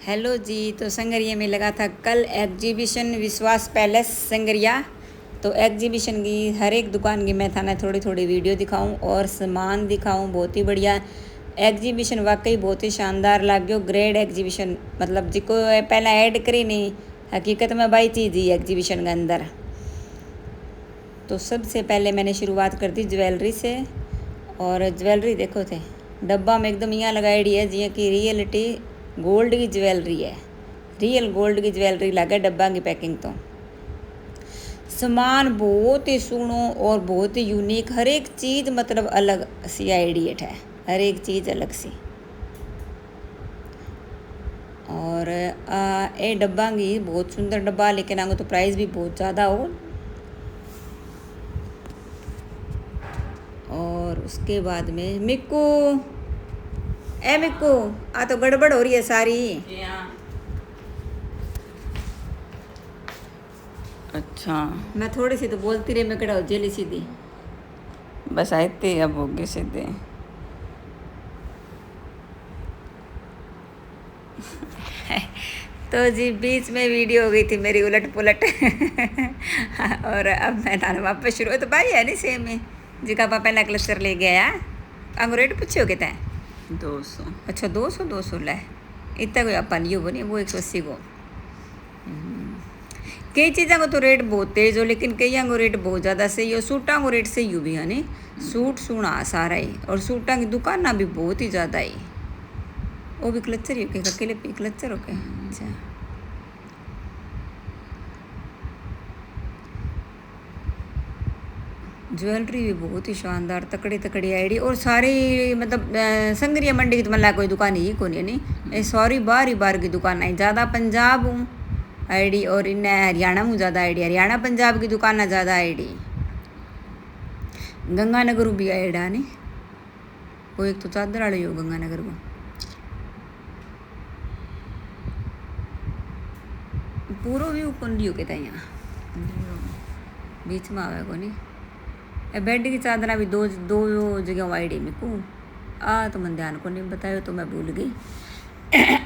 Hello जी। तो संगरिया में लगा था कल एग्जीबिशन विश्वास पैलेस संगरिया। तो एग्जीबिशन की हर एक दुकान की मैं था ना थोड़ी थोड़ी वीडियो दिखाऊं और सामान दिखाऊं। बहुत ही बढ़िया एग्जीबिशन, वाकई बहुत ही शानदार लाग्यो। ग्रेट एग्जीबिशन, मतलब जिको पहला ऐड करी नहीं, हकीकत में बाई चीज़ ही एग्जीबिशन के अंदर। तो सबसे पहले मैंने शुरुआत कर दी ज्वेलरी से। और ज्वेलरी देखो थे डब्बा में एकदम यहाँ लगाई है जी कि रियलिटी गोल्ड की ज्वेलरी है। रियल गोल्ड की ज्वेलरी लगे डब्बा की पैकिंग। तो सामान बहुत ही सुनो और बहुत ही यूनिक, हर एक चीज़ मतलब अलग सी आइडियट है, हर एक चीज़ अलग सी। और ये डब्बा की बहुत सुंदर डब्बा, लेकिन आगे तो प्राइस भी बहुत ज़्यादा हो। और उसके बाद में मिक्कू, ए मिक्कू आ तो गड़बड़ हो रही है सारी। अच्छा, मैं थोड़ी सी तो बोलती रही, मैं कड़ा हो जेली सीधी। बस आते अब होगे सीधे। तो जी बीच में वीडियो हो गई थी मेरी उलट पुलट। और अब मैं थाने वापस शुरू तो भाई है नहीं सेम है जिका पापा पहला क्लस्टर ले गया। अंगू रेट पूछो कितना है? 200। अच्छा 200 ले इतना कोई अपन लियो बनी वो 180 को। कई चीज़ों को तो रेट बहुत तेज हो, लेकिन कई को रेट बहुत ज़्यादा सही हो। सूटा को रेट सही हो भी है नहीं, सूट सुना सारा ही। और सूटा की दुकान भी बहुत ही ज़्यादा ही। वो भी क्लचर ही होके अकेले क्लचर होके। अच्छा ज्वेलरी भी बहुत ही शानदार तकड़ी तकड़ी आईडी। और सारी मतलब संगरिया मंडी की तो मतलब कोई दुकान ही कौन है नहीं, सॉरी बार ही बार की दुकान आई। ज़्यादा पंजाब हूँ आईडी और इन हरियाणा में ज़्यादा आईडी, हरियाणा पंजाब की दुकान ज़्यादा आईडी। गंगानगर भी आईडा नहीं, वो एक तो चादर वाली हो गंगानगर को। पूरा व्यू कौन लियो के यहाँ बीच में आवे को नहीं। बेड की चादर भी दो दो जगह आईडी में को तो मन ध्यान को नहीं बतायो तो मैं भूल गई।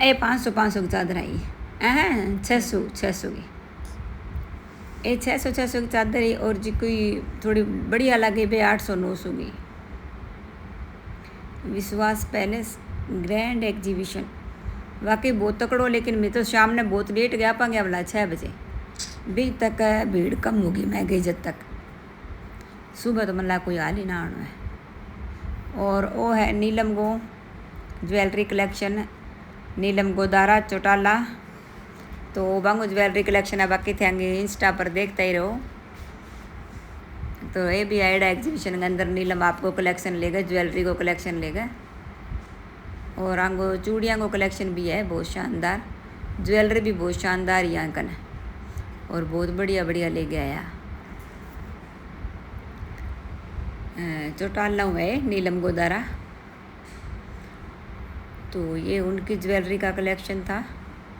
ए 500 की चादर आई है, 600 की। ये 600 की चादर है। और जी कोई थोड़ी बढ़िया लगे पे 800 की। विश्वास पैलेस ग्रैंड एग्जीबिशन वाकई बहुत तकड़ो, लेकिन मैं तो शाम ने बहुत लेट गया पांगे वाला 6 बजे भी तक भीड़ कम होगी। मैं गई जब तक सुबह तो मतलब कोई हाल ही ना आना है। और वो है नीलम गो ज्वेलरी कलेक्शन, नीलम गोदारा चौटाला। तो बांगो ज्वेलरी कलेक्शन है, बाकी थे इंस्टा पर देखते ही रहो। तो ये भी आइडा एग्जीबिशन के अंदर नीलम आपको कलेक्शन लेगा, ज्वेलरी को कलेक्शन लेगा। और आंगो चूड़ियाँ को कलेक्शन भी है बहुत शानदार, ज्वेलरी भी बहुत शानदार यहाँ कन और बहुत बढ़िया बढ़िया ले गया। चौटाला है नीलम गोदारा। तो ये उनकी ज्वेलरी का कलेक्शन था।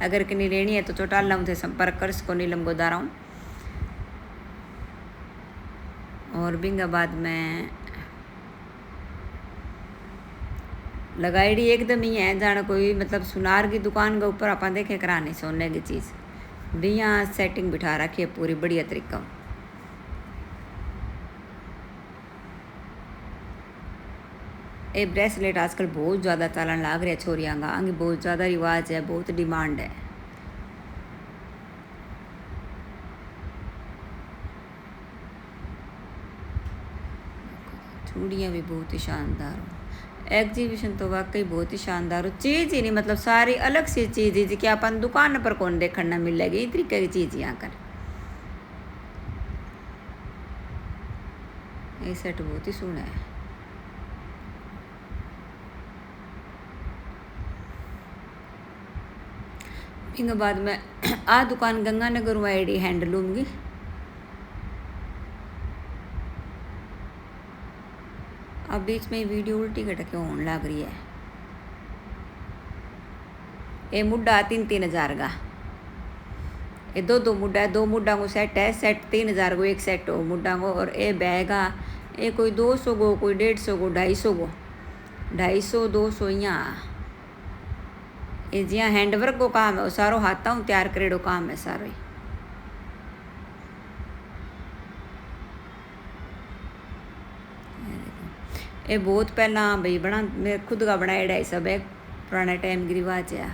अगर किन्हीं लेनी है तो चौटाला से संपर्क कर सको, नीलम गोदारा हूँ। और बिंगाबाद में लगाईडी एकदम ही है जाना कोई मतलब सुनार की दुकान के ऊपर अपन देखे कराने सोने की चीज़ भी यहाँ सेटिंग बिठा रखी है पूरी बढ़िया तरीका। ये ब्रेसलेट आजकल बहुत ज़्यादा चलन लाग रहा है छोरियाँ का, आगे बहुत ज़्यादा रिवाज है, बहुत डिमांड है। चूड़ियाँ भी बहुत ही शानदार हो। एग्जीबिशन तो वाकई बहुत ही शानदार हो। चीज़ ही नहीं मतलब सारी अलग सी चीज़ है कि अपन दुकान पर कौन देखने ना मिलेगी इस तरीके की चीज़ यहाँ कर। ये सेट बहुत ही सुना है। फिर बाद में आ दुकान गंगानगर में आईडी हैंडलूम की। अब बीच में वीडियो उल्टी कटके होने लग रही है। ये मुड्डा 3,000 का, ये दो मुड्डा है, 2 मुड्डा को सेट है। सेट 3,000 को एक सेट हो मुड्डा को। और ये बैग ये कोई 200 को, कोई 150 को, 250 को, 250 200 यहाँ ये जिया हैंडवर्क को काम है वो सारो हाथों तैयार करेड़ो काम है सारो ही। ये बहुत पहला भाई बना मेरे खुद का बनाया है सब है पुराने टाइम की रिवाज है।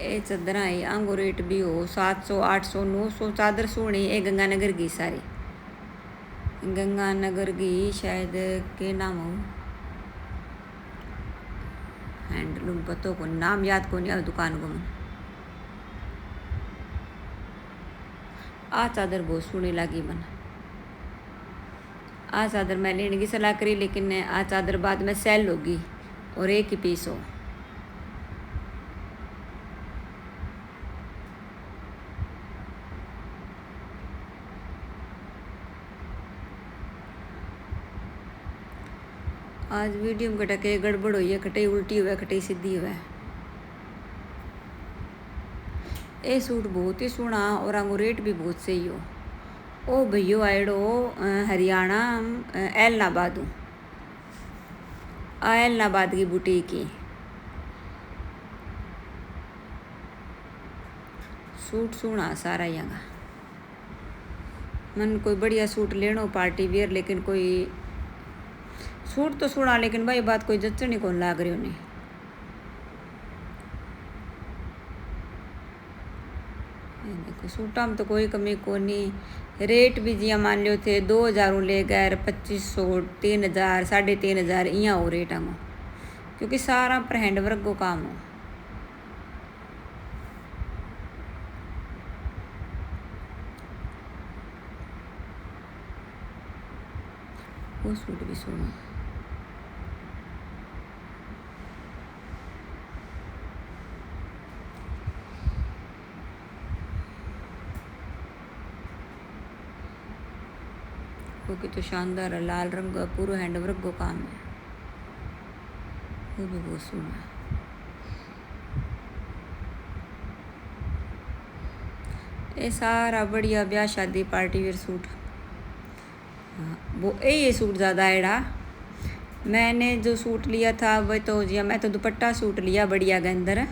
ये चादर आई आंगो रेट भी हो 700 800 900 चादर सोनी। ये गंगानगर की सारी गंगानगर की शायद के नाम हो हैंडलूम पतो को नाम याद को नहीं आ दुकान को। आ चादर बहुत सोहनी लगी मन। आ चादर मैं लेने की सलाह करी लेकिन आ चादर बाद में सेल होगी और एक ही पीस हो। आज वीडियो में कटे गड़बड़ हुई है, कटे उल्टी हुआ कटे सीधी हुआ। ये सूट बहुत ही सोहना और आंगो रेट भी बहुत सही हो। ओ भैयो आयड़ो हरियाणा एलनाबाद एलनाबाद की बुटीक की सूट सोहना सारा यहाँ मन कोई बढ़िया सूट लेनो पार्टी वियर लेकिन कोई सूट तो सोहना लेकिन भाई बात कोई जचन ही कौन लाग रही उन्हें। देखो सूटा में तो कोई कमी को नहीं। रेट भी जिया मान लियो थे 2000 ले गए 2500 3000 3500 यहाँ हो रेट आंगो क्योंकि सारा पर हैंडवर्क को काम हो। वो सूट भी सोहना क्योंकि तो शानदार है लाल रंग का पूरा हैंडवर्क को काम है। वो भी बहुत सोहना है। ये सारा बढ़िया ब्याह शादी पार्टी वेयर सूट। हाँ वो ये सूट ज़्यादा आएड़ा। मैंने जो सूट लिया था वह तो जिया मैं तो दुपट्टा सूट लिया बढ़िया के अंदर।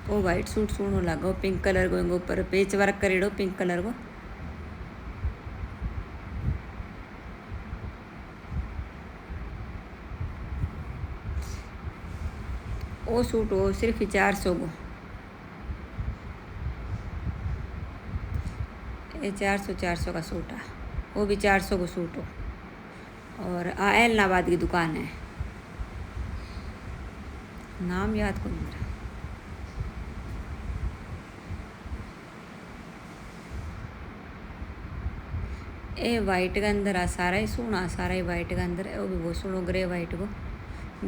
वो वाइट सूट सोहनो लागो पिंक कलर को ऊपर पेच वर्क करेड़ो पिंक कलर को। वो सूट हो सिर्फ 400 को। ये 400 का सूट है वो भी 400 को सूट हो। और एलनाबाद की दुकान है नाम याद को मेरा। ये वाइट के अंदर आ सारा ही सोहना सारा ही वाइट के अंदर है वो भी बहुत सोहना ग्रे वाइट को।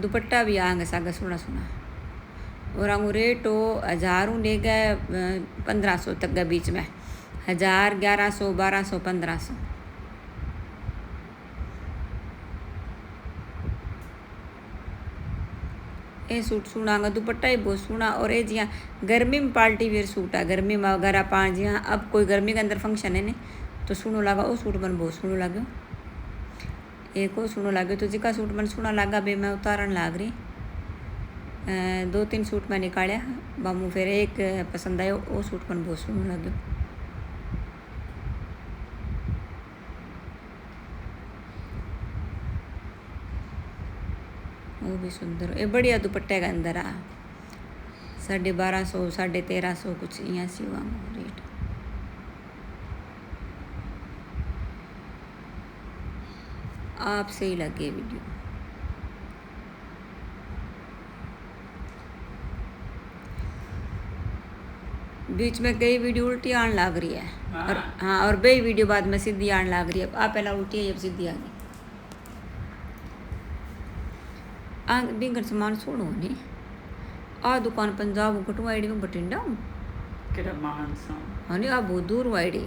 दुपट्टा भी आंगे सागा सोहना सोहना और आंगो रेट हो 1000 ले गए 1500 तक के बीच में 1000 1100 1200 1500। ये सूट सोहना दुपट्टा ही बहुत सोहना। और ये जिया गर्मी में पार्टी वेयर सूट है गर्मी में वगैरह पाँच जिया अब कोई गर्मी के अंदर फंक्शन है नहीं तो सोहनो लगा वो सूट मन बहुत सोहनो लाग्यो। एक और सोहनो लाग्यो तो जिका सूट मन सोहना लगा बे मैं उतारण लाग रही। 2-3 सूट मैं निकालिया बामू फिर एक पसंद आयो वो सूट मन बहुत सोहनो लाग्यो। वो भी सुंदर ये बढ़िया दुपट्टे के अंदर आ 1250 1350 कुछ यहाँ सी हुआ रेट। आप सही लगे वीडियो। बीच में कई वीडियो उल्टी आने लग रही है और हाँ और बे वीडियो बाद में सीधी आने लग रही है। आप पहला उल्टी है अब सीधी आ गई। बिंगन सामान छोड़ो नहीं आ दुकान पंजाब कटू आईडी में बठिंडा हाँ नहीं आप बहुत दूर आईडी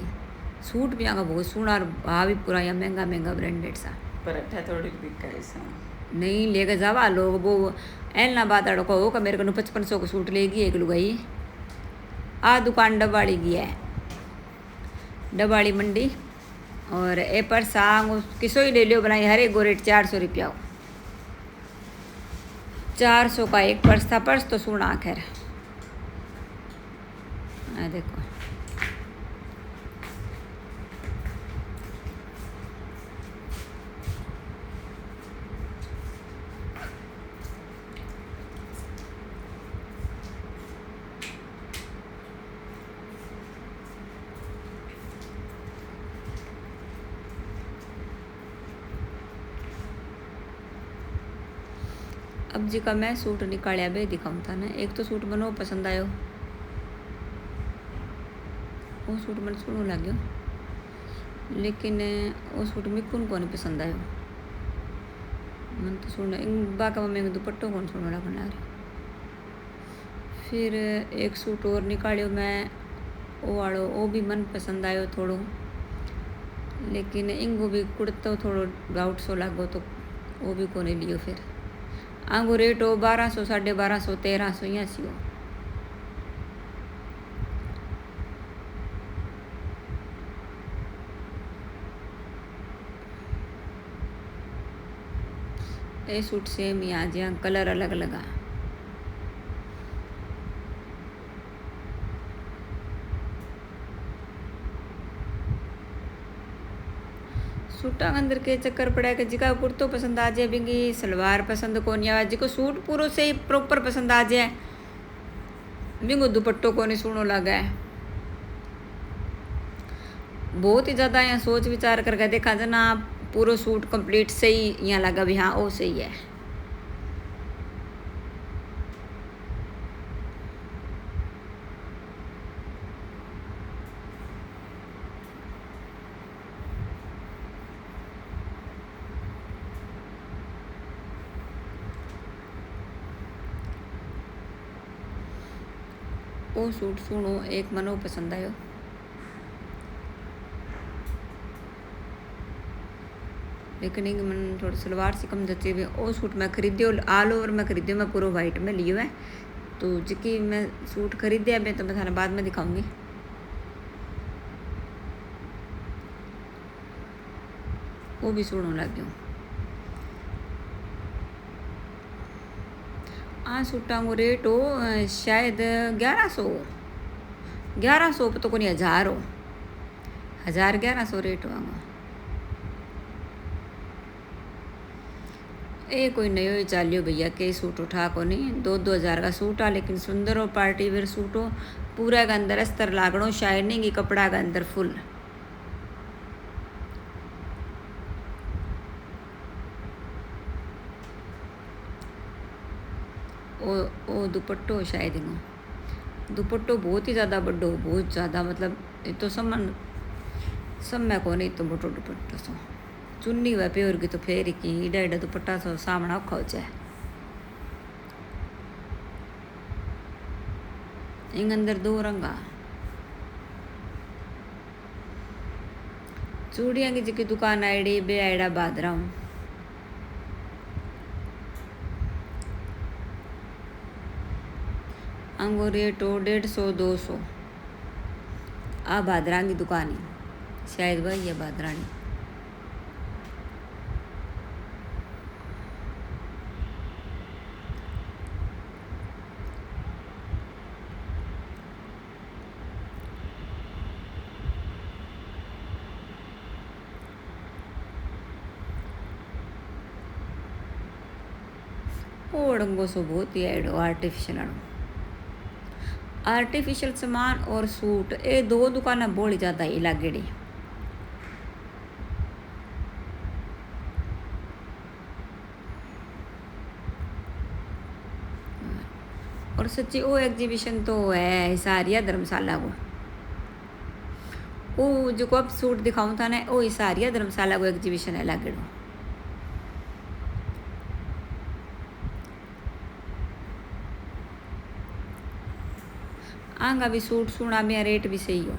सूट भी आगा बहुत सोहना भाव भी पूरा यहाँ महंगा महंगा ब्रांडेड सा पर अच्छा थोड़ी बिका नहीं लेके जावा लोग वो एलनाबाद आड़ो को का मेरे को 5500 को सूट लेगी एक लुगाई। आ दुकान डबाड़ी की है डबाड़ी मंडी। और ए पर्स आंग किसो ही ले लियो बनाई, हर एक गो रेट 400 रुपया हो। 400 का एक पर्स था। पर्स तो सुना खैर, देखो अब जी का मैं सूट निकालिया बे दिखाऊँ था ना। एक तो सूट मनो पसंद आयो, वो सूट मन सुनो लग्यो, लेकिन वो सूट में कौन नहीं पसंद आयो मन तो सुनो बाका मम्मी में दुपट्टो कौन सुनो लगन लग रही। फिर एक सूट और निकालियो मैं, वो वालो वो भी मन पसंद आयो थोड़ो, लेकिन इंगो भी कुर्तो थोड़ो डाउट सो लागो तो वो भी कोने लियो। फिर आंगो रेट हो 1200 1250 1300 यहाँ सी हो। ये सूट सेम ही आज यहाँ कलर अलग अलग आ। सूटा के अंदर के चक्कर पड़ा कि जिका कुर्तो पसंद आ जाए बिंगी सलवार पसंद को नहीं आवे, जिको सूट पूरो से ही प्रॉपर पसंद आ जाए बिंगो दुपट्टो को नहीं सुनो लगा है। बहुत ही ज़्यादा यहाँ सोच विचार करके देखा जना पूरा सूट कंप्लीट सही यहाँ लगा भी हाँ वो सही है। वो सूट सुनो एक मनो पसंद आयो, लेकिन एक मन थोड़ी सलवार से कम जची हुई। वो सूट मैं खरीदियो ऑल ओवर मैं खरीदियो, मैं पूरा वाइट में लियो है। तो जिकी मैं सूट खरीदिया मैं तो मैं थाने बाद में दिखाऊंगी। वो भी सुनो लग गयो। सूटा को रेट हो शायद 1100 तो कोनी 1000 हो, 1100 रेट हो। ये कोई नयो ही चालियो भैया के सूट उठा को नहीं 2-2000 का सूट आ, लेकिन सुंदर हो पार्टी वेयर सूट हो। पूरा के अंदर अस्तर लागणो, शाइनिंग ही कपड़ा के अंदर फुल। ओ दुपट्टो शायद इनो दुपट्टो बहुत ही ज़्यादा बड़ो, बहुत ज़्यादा मतलब ये तो सब में को नहीं तो बड़ो दुपट्टो सो चुन्नी हुआ प्योर की तो फेर की इडा इडा दुपट्टा सो सामना औखा हो जाए। इंग अंदर 2 रंगा चूड़िया की जी दुकान आईडी बे आईडा बादरा हूँ। अंगो रेट हो 150-200। आ बादरा की दुकान है शायद वही है बादरानी। ओडंगो सो बहुत ही एडो आर्टिफिशियल सामान और सूट ये 2 दुकाना बहुत ज़्यादा ही लागेड़ी। और सच्ची वो एग्जीबिशन तो है हिसारिया धर्मशाला को, वो जो को अब सूट दिखाऊँ था ना वो हिसारिया धर्मशाला को एग्जीबिशन है लागेड़ो। आंगा भी सूट सुना में रेट भी सही हो।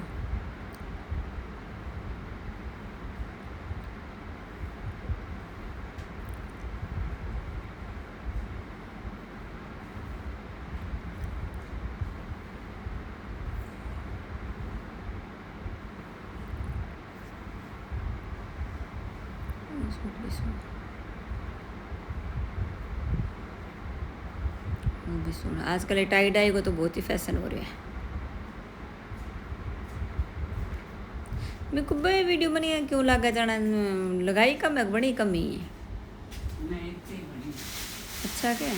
सूट भी सुन, वो भी सुन। आजकल टाई डाई को तो बहुत ही फैशन हो रहा है। मेरे को भाई वीडियो बनी है क्यों लगा जाना, लगाई कम है बड़ी कमी है। नहीं इतनी बड़ी। अच्छा क्या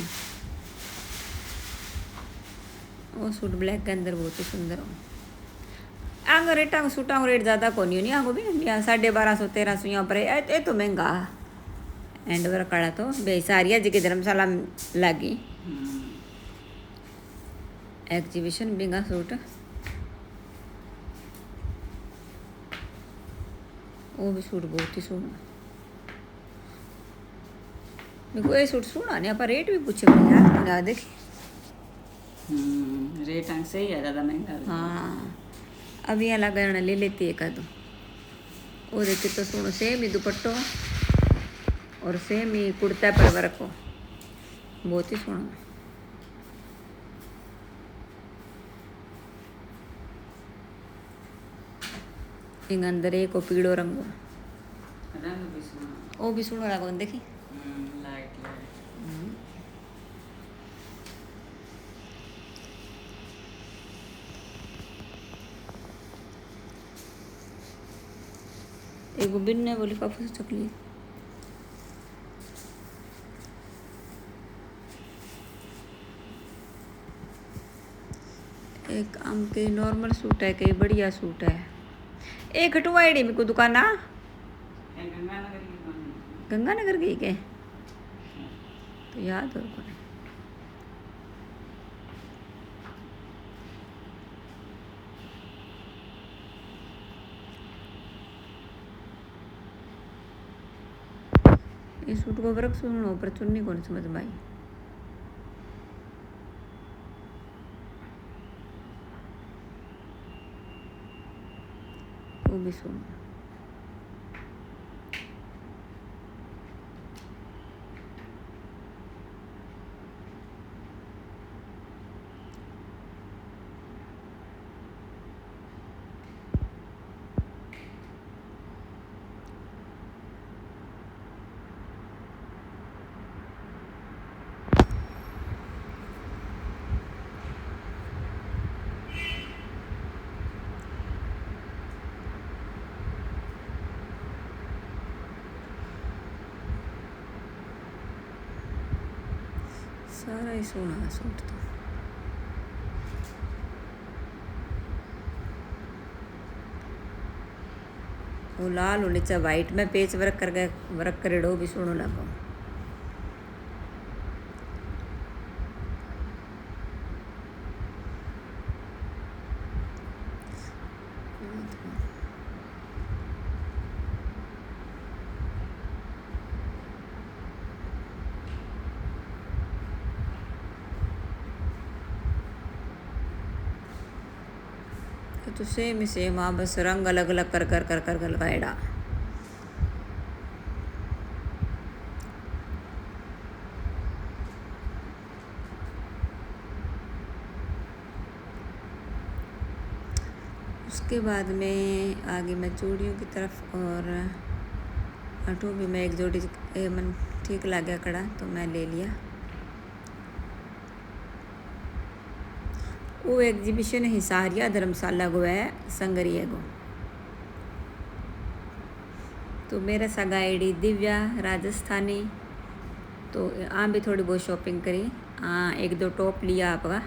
वो सूट ब्लैक के अंदर बहुत ही सुंदर हो। आंगो रेटा सूटा रेट ज़्यादा को नहीं आंगो भी 1250 1300 यहाँ पर ये तो महंगा एंड वर्क वाला तो भाई सारिया जी की धर्मशाला लगी एग्जीबिशन बिंगा सूट। वो भी सूट बहुत ही सोहना। मेरे को ये सूट सोहना नहीं, आप रेट भी पूछे यार देखिए। रेट अंग सही है, ज़्यादा महंगा भी। हाँ अब यहाँ लगा ले लेती है का तो। वो देखिए तो सुनो सेम ही दुपट्टो और सेम ही कुर्ता पर वर्क हो, बहुत ही सोहना। इंग अंदर एक को पीड़ो रंग हो, रंग भी सोना। वो भी सोहना लगा देखी। Light light. एक बिन्ने बोली पापा से चकली। एक आम के नॉर्मल सूट है, कई बढ़िया सूट है। एक हटवाड़ी मेरे को दुकान आ गंगानगर की कौन है? गंगानगर गई के तो याद हो को ये सूट को वर्क सुनो पर चुन्नी कौन समझ में आई। वो भी सुनो सारा ही सोना है सूट तो। वो लाल हो नीचे वाइट में पेच वर्क कर गए, वर्क करेडो भी सोनो लगो। तो सेम ही सेम हाँ, बस रंग अलग अलग कर कर कर कर लगाएड़ा। उसके बाद में आगे मैं चूड़ियों की तरफ और आठों भी मैं एक जोड़ी मन ठीक लगा कड़ा तो मैं ले लिया। वो एग्जीबिशन हिसारिया धर्मशाला गो है संगरिया गो। तो मेरा सगा आईडी दिव्या राजस्थानी। तो भी थोड़ी बहुत शॉपिंग करी। एक दो टॉप लिया आपका।